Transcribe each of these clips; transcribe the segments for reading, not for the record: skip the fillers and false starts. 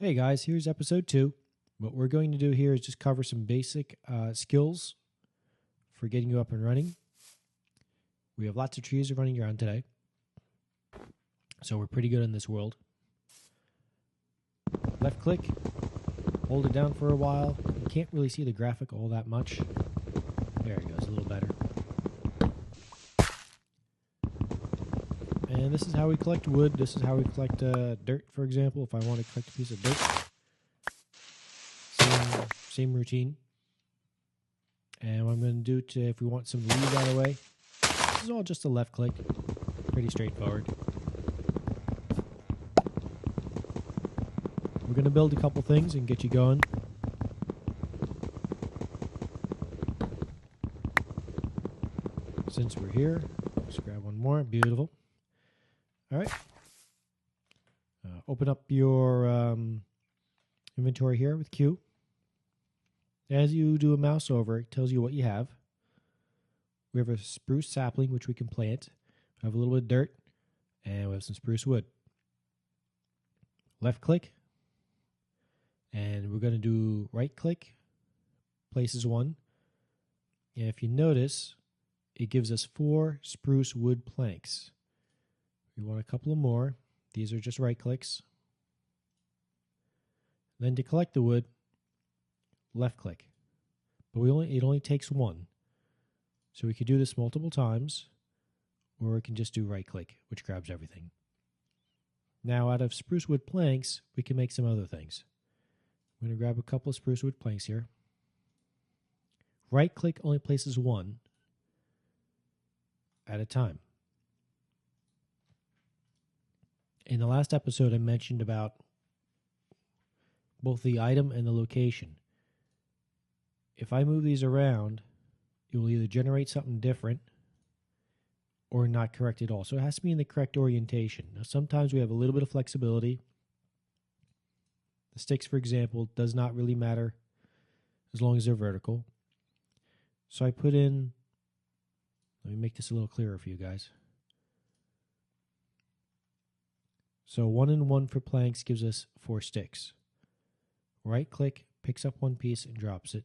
Hey guys, here's episode 2. What we're going to do here is just cover some basic skills for getting you up and running. We have lots of trees running around today, so we're pretty good in this world. Left click, hold it down for a while. You can't really see the graphic all that much. There it goes, a little better. And this is how we collect wood. This is how we collect dirt, for example. If I want to collect a piece of dirt, same routine. And what I'm going to do if we want some leaves out of the way, this is all just a left click. Pretty straightforward. We're going to build a couple things and get you going. Since we're here, let's grab one more. Beautiful. All right. Open up your inventory here with Q. As you do a mouse over, it tells you what you have. We have a spruce sapling, which we can plant. We have a little bit of dirt, and we have some spruce wood. Left click, and we're going to do right click, places one. And if you notice, it gives us 4 spruce wood planks. We want a couple of more. These are just right clicks. Then to collect the wood, left click. But it only takes 1. So we could do this multiple times, or we can just do right click, which grabs everything. Now out of spruce wood planks, we can make some other things. I'm going to grab a couple of spruce wood planks here. Right click only places 1 at a time. In the last episode, I mentioned about both the item and the location. If I move these around, it will either generate something different or not correct at all. So it has to be in the correct orientation. Now, sometimes we have a little bit of flexibility. The sticks, for example, does not really matter as long as they're vertical. So I put in, let me make this a little clearer for you guys. So 1 and 1 for planks gives us 4 sticks. Right click, picks up one piece and drops it.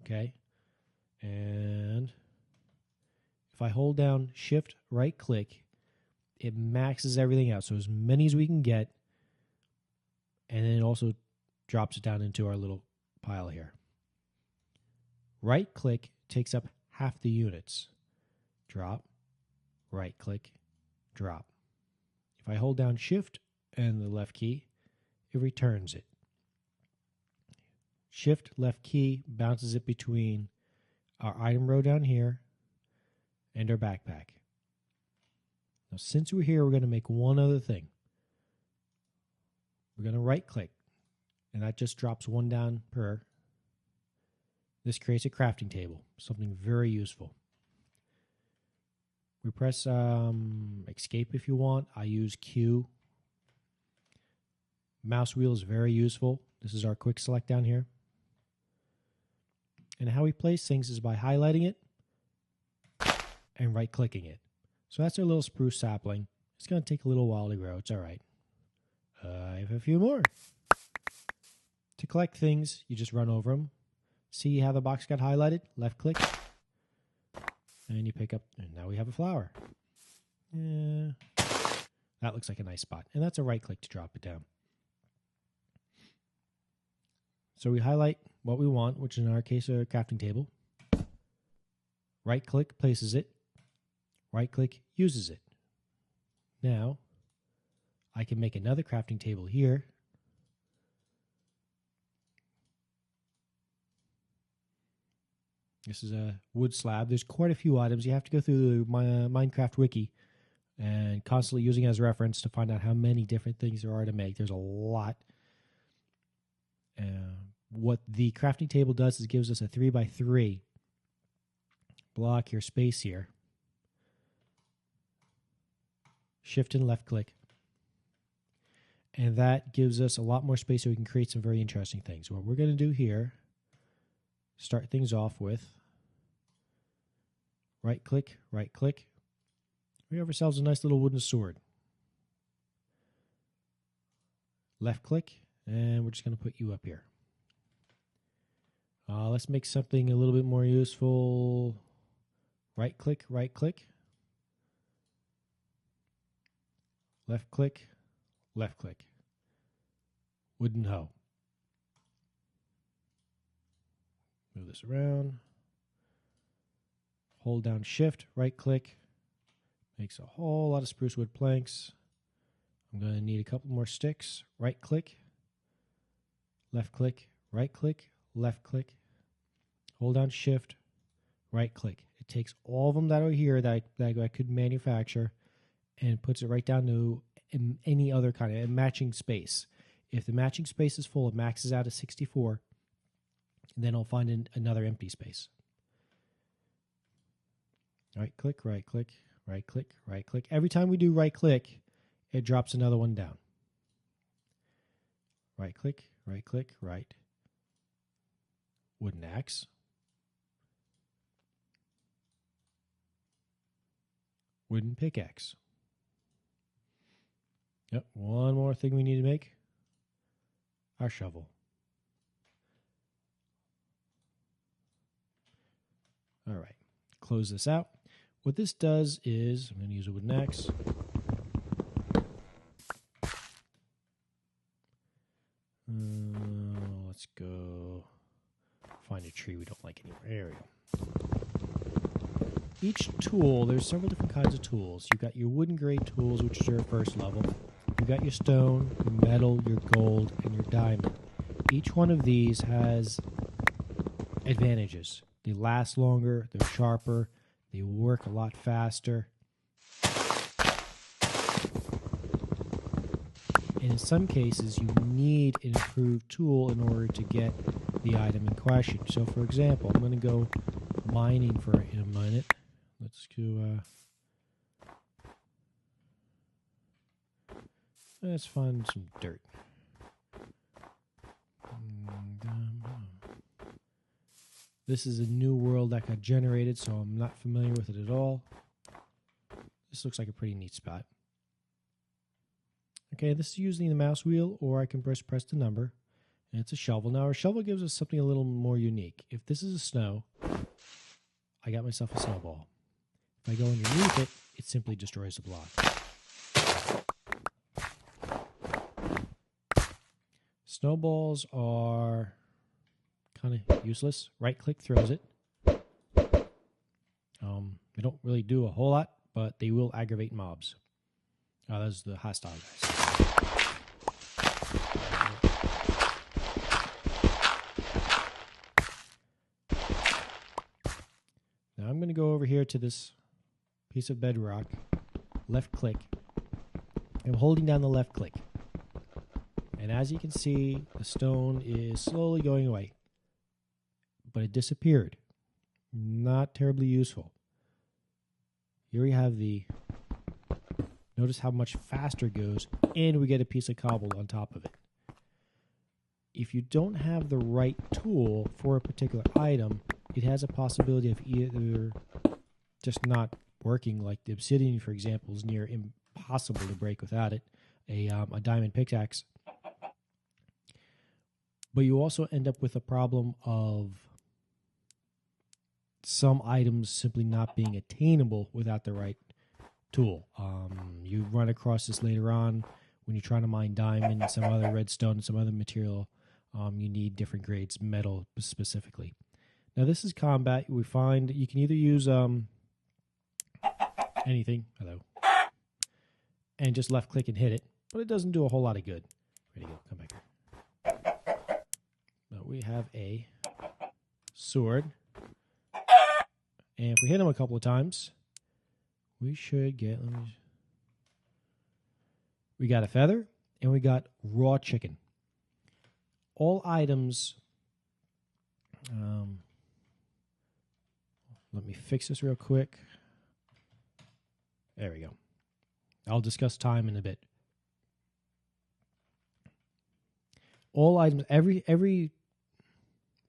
Okay. And if I hold down shift, right click, it maxes everything out. So as many as we can get. And then it also drops it down into our little pile here. Right click takes up half the units. Drop, right click, drop. If I hold down shift and the left key, it returns it. Shift left key bounces it between our item row down here and our backpack. Now since we're here, we're going to make one other thing. We're going to right click, and that just drops 1 down per. This creates a crafting table, something very useful. We press escape if you want. I use Q. Mouse wheel is very useful. This is our quick select down here. And how we place things is by highlighting it and right clicking it. So that's our little spruce sapling. It's going to take a little while to grow. It's all right. I have a few more. To collect things, you just run over them. See how the box got highlighted? Left click. And you pick up, and now we have a flower. That looks like a nice spot. And that's a right click to drop it down. So we highlight what we want, which in our case a crafting table. Right click places it. Right click uses it. Now, I can make another crafting table here. This is a wood slab. There's quite a few items. You have to go through the Minecraft wiki and constantly using it as reference to find out how many different things there are to make. There's a lot. What the crafting table does is gives us a 3x3 block here, space here. Shift and left click. And that gives us a lot more space so we can create some very interesting things. What we're going to do here, start things off with right click. We have ourselves a nice little wooden sword. Left click, and we're just going to put you up here. Let's make something a little bit more useful. Right click, right click. Left click, left click. Wooden hoe. Move this around. Hold down shift, right click. Makes a whole lot of spruce wood planks. I'm going to need a couple more sticks. Right click, left click, right click, left click. Hold down shift, right click. It takes all of them that are here that I could manufacture and puts it right down to any other kind of matching space. If the matching space is full, it maxes out at 64. Then I'll find another empty space. Right click, right click, right click, right click. Every time we do right click, it drops another one down. Right click, right click, right. Wooden axe. Wooden pickaxe. Yep, one more thing we need to make. Our shovel. All right, close this out. What this does is, I'm going to use a wooden axe. Let's go find a tree we don't like anymore. There we go. Each tool, there's several different kinds of tools. You've got your wooden grade tools, which is your first level. You've got your stone, your metal, your gold, and your diamond. Each one of these has advantages. They last longer, they're sharper, they work a lot faster. And in some cases, you need an improved tool in order to get the item in question. So, for example, I'm going to go mining in a minute. Let's go. Let's find some dirt. This is a new world that got generated, so I'm not familiar with it at all. This looks like a pretty neat spot. Okay, this is using the mouse wheel, or I can press the number, and it's a shovel. Now, our shovel gives us something a little more unique. If this is a snow, I got myself a snowball. If I go underneath it, it simply destroys the block. Snowballs are kind of useless. Right-click throws it. They don't really do a whole lot, but they will aggravate mobs. Those are the hostile guys. Now I'm going to go over here to this piece of bedrock, left click. I'm holding down the left click. And as you can see, the stone is slowly going away. But it disappeared. Not terribly useful. Here we have notice how much faster it goes, and we get a piece of cobble on top of it. If you don't have the right tool for a particular item, it has a possibility of either just not working, like the obsidian, for example, is near impossible to break without it, a diamond pickaxe. But you also end up with a problem of some items simply not being attainable without the right tool. You run across this later on when you're trying to mine diamond and some other redstone and some other material. You need different grades, metal specifically. Now this is combat. We find you can either use anything, and just left click and hit it, but it doesn't do a whole lot of good. Ready to go? Come back here. But we have a sword. And if we hit him a couple of times, we should get... We got a feather, and we got raw chicken. All items... let me fix this real quick. There we go. I'll discuss time in a bit. All items, every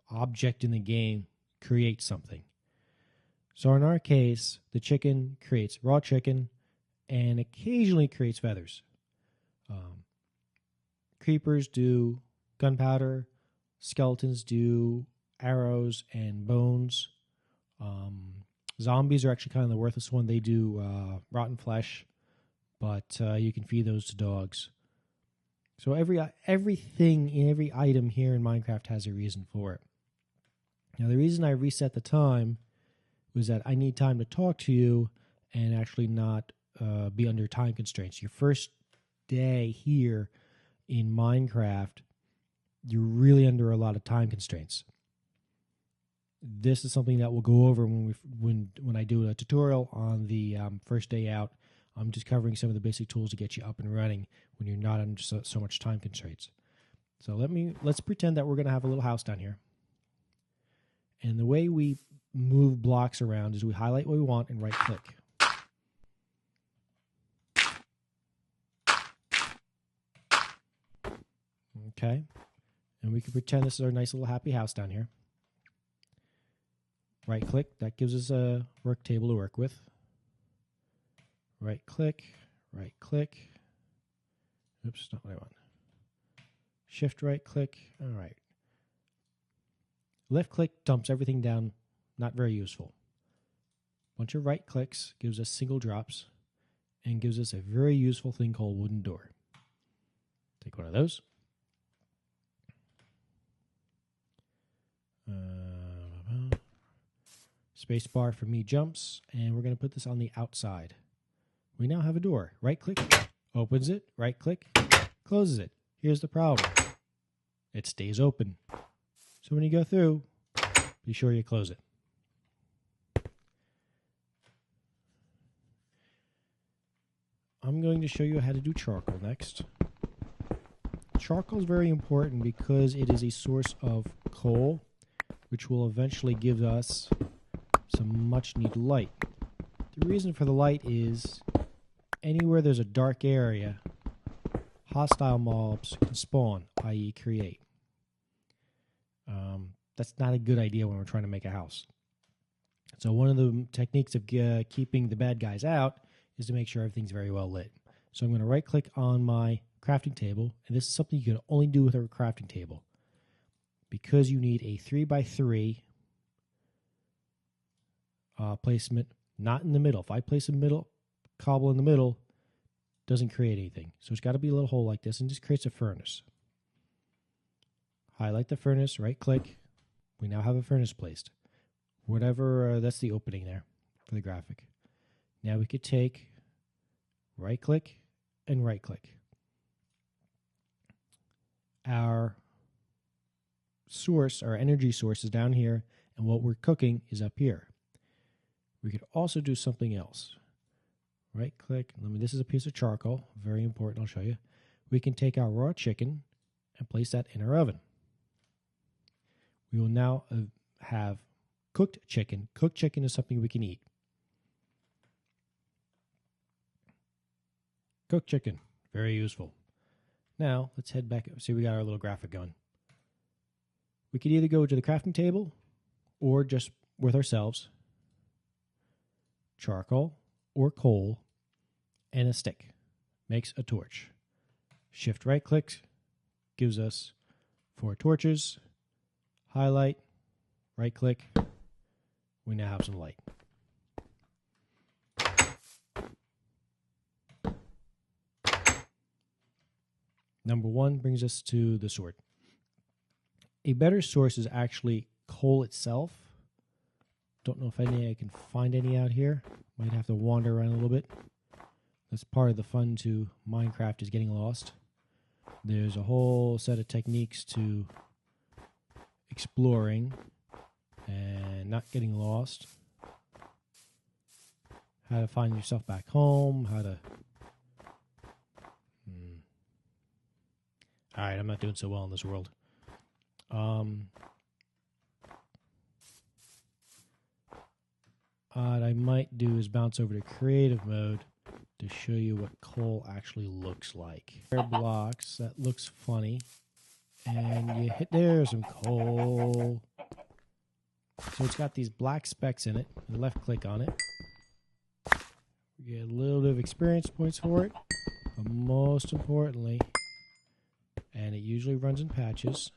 object in the game creates something. So in our case, the chicken creates raw chicken, and occasionally creates feathers. Creepers do gunpowder. Skeletons do arrows and bones. Zombies are actually kind of the worthless one. They do rotten flesh, but you can feed those to dogs. So everything in every item here in Minecraft has a reason for it. Now, the reason I reset the time was that I need time to talk to you and actually not be under time constraints. Your first day here in Minecraft, you're really under a lot of time constraints. This is something that we'll go over when I do a tutorial on the first day out. I'm just covering some of the basic tools to get you up and running when you're not under so much time constraints. So let's pretend that we're going to have a little house down here. And the way we move blocks around is we highlight what we want and right click. Okay. And we can pretend this is our nice little happy house down here. Right click, that gives us a work table to work with. Right click, right click. Oops, not what I want. Shift right click, all right. Left click dumps everything down, not very useful. Bunch of right clicks gives us single drops and gives us a very useful thing called wooden door. Take one of those. Space bar for me jumps, and we're going to put this on the outside. We now have a door. Right click, opens it. Right click, closes it. Here's the problem. It stays open. So when you go through, be sure you close it. I'm going to show you how to do charcoal next. Charcoal is very important because it is a source of coal, which will eventually give us some much needed light. The reason for the light is anywhere there's a dark area, hostile mobs can spawn, i.e. create. That's not a good idea when we're trying to make a house. So one of the techniques of keeping the bad guys out is to make sure everything's very well lit. So I'm going to right click on my crafting table, and this is something you can only do with a crafting table because you need a 3x3 placement, not in the middle. If I place a cobble in the middle, it doesn't create anything. So it's got to be a little hole like this and just creates a furnace. Highlight the furnace, right click. We now have a furnace placed. Whatever, that's the opening there for the graphic. Now we could take right click and right click. Our source, our energy source is down here, and what we're cooking is up here. We could also do something else. Right click, this is a piece of charcoal, very important, I'll show you. We can take our raw chicken and place that in our oven. We will now have cooked chicken. Cooked chicken is something we can eat. Cooked chicken, very useful. Now, let's head back. See, we got our little graphic going. We could either go to the crafting table or just with ourselves. Charcoal or coal and a stick makes a torch. Shift right click gives us 4 torches. Highlight, right click. We now have some light. Number 1 brings us to the sword. A better source is actually coal itself. Don't know if I can find any out here. Might have to wander around a little bit. That's part of the fun to Minecraft is getting lost. There's a whole set of techniques to exploring and not getting lost. How to find yourself back home, how to... Alright, I'm not doing so well in this world. What I might do is bounce over to creative mode to show you what coal actually looks like. Blocks, that looks funny. And you hit, there's some coal. So it's got these black specks in it. You left click on it. You get a little bit of experience points for it, but most importantly, and it usually runs in patches,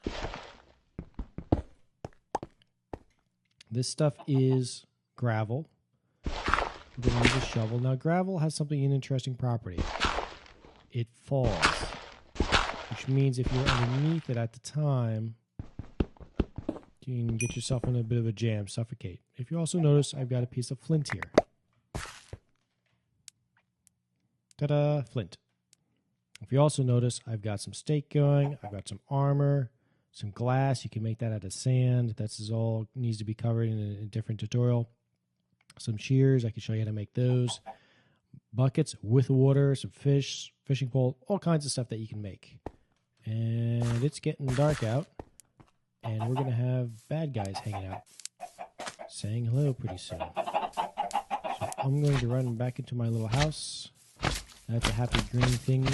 this stuff is gravel. We're going to use a shovel. Now, gravel has something an interesting property. It falls, which means if you're underneath it at the time, you can get yourself in a bit of a jam, suffocate. If you also notice, I've got a piece of flint here. Ta-da, flint. If you also notice, I've got some stake going, I've got some armor, some glass. You can make that out of sand. That's all needs to be covered in a different tutorial. Some shears, I can show you how to make those. Buckets with water, some fish, fishing pole, all kinds of stuff that you can make. And it's getting dark out, and we're going to have bad guys hanging out, saying hello pretty soon. So I'm going to run back into my little house. That's a happy green thing.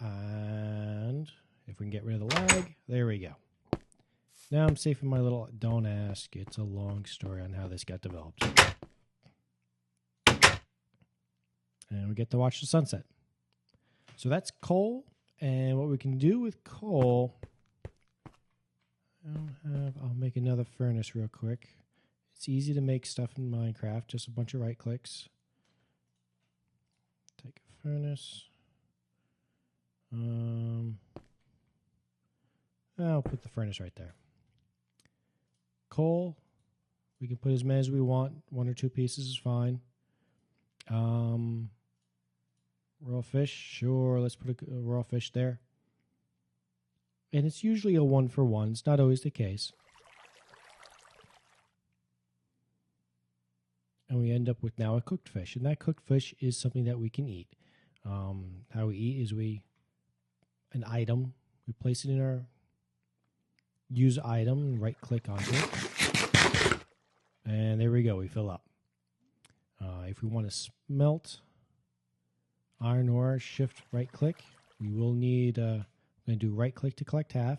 And if we can get rid of the lag, there we go. Now I'm safe in my little, don't ask, it's a long story on how this got developed. And we get to watch the sunset. So that's coal, and what we can do with coal, I'll make another furnace real quick. It's easy to make stuff in Minecraft, just a bunch of right clicks. Take a furnace. I'll put the furnace right there. Coal, we can put as many as we want. 1 or 2 pieces is fine. Raw fish, sure, let's put a raw fish there. And it's usually a 1-for-1. It's not always the case. And we end up with now a cooked fish. And that cooked fish is something that we can eat. How we eat is an item, we place it in our use item and right click onto it. And there we go, we fill up. If we want to smelt iron ore, shift right click. We will need, I'm going to do right click to collect half.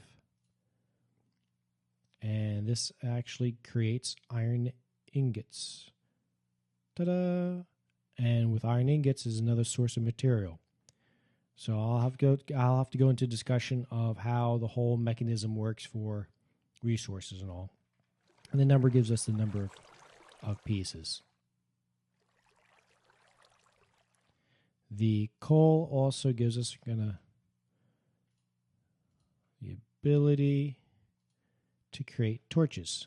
And this actually creates iron ingots. Ta-da! And with iron ingots is another source of material. So I'll have to go into discussion of how the whole mechanism works for resources and all. And the number gives us the number of pieces. The coal also gives us the ability to create torches,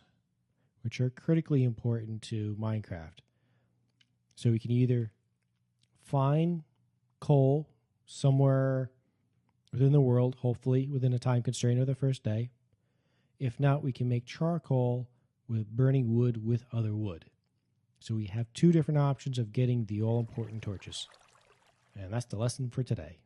which are critically important to Minecraft. So we can either find coal somewhere within the world, hopefully within a time constraint of the first day. If not, we can make charcoal with burning wood with other wood. So we have 2 different options of getting the all-important torches. And that's the lesson for today.